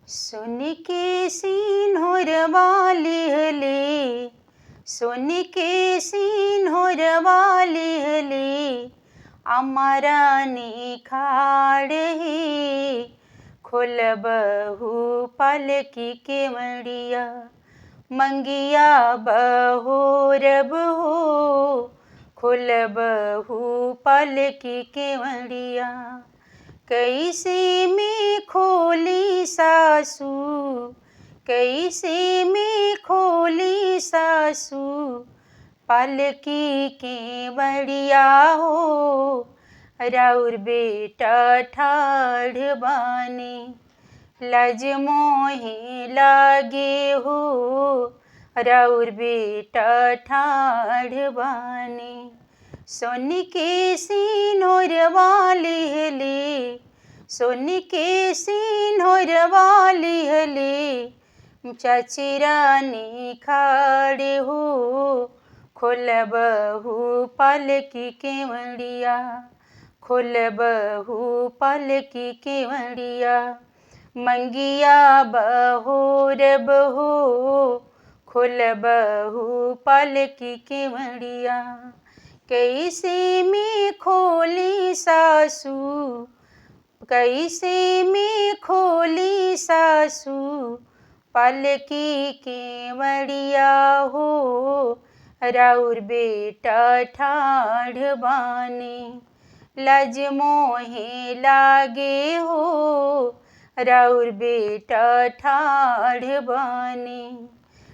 सुन के सिन्होरवा लिहले, सुन के सिन्होरवा लिहले, अमरा ने खाड़ही खोलबहु पलकी के मड़िया, मंगिया बहोरब हो खोलबहु पलकी के मड़िया। कैसे में खोली सासू, कैसे में खोली सासू, पलकी के बड़िया हो राउर बेटा ठाढ़ बाने, लज मोहे लागे हो राउर बेटा ठाढ़ बाने। सुन के सिन्होरवा लिहले, सुन के सिन्होरवा लिहले, चचेरा ने खाड़े हो खोलबहु पलकी के मड़िया, खोलबहु पलकी के मड़िया। मंगिया बहोरब हो खोलबहु पलकी के मड़िया। कैसे में खोली सासू, कैसे में खोली सासू, पलकी के मड़िया हो राउर बेटा ठाढ़ बाने, लज मोहे लागे हो राउर बेटा ठाढ़ बाने।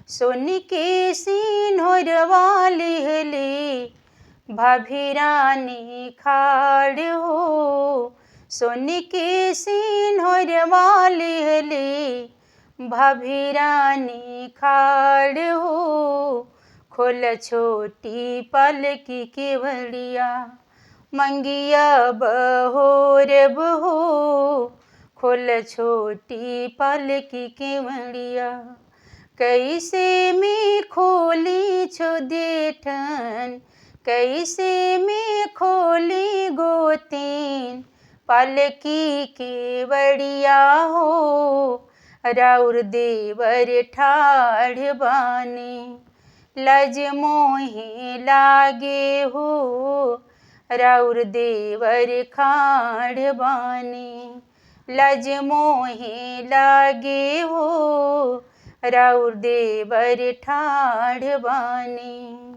सुन के सिन्होरवा लिहले, भाभीरा ने खाड़ हो, सुन के सिन्होरवा लिहले, भाभीरा ने खाड़ हो खोल छोटी पलकी के बड़िया, मंगिया बहोरब हो खोल छोटी पलकी के बड़िया। कैसे में खोली छो देठन, कैसे में खोली गोतीन, पलकी के बड़िया हो राउर देवर ठाढ़ बाने, लज मोहे लागे हो राउर देवर खाड़ बाने, लज मोहे लागे हो राउर देवर ठाढ़ बाने।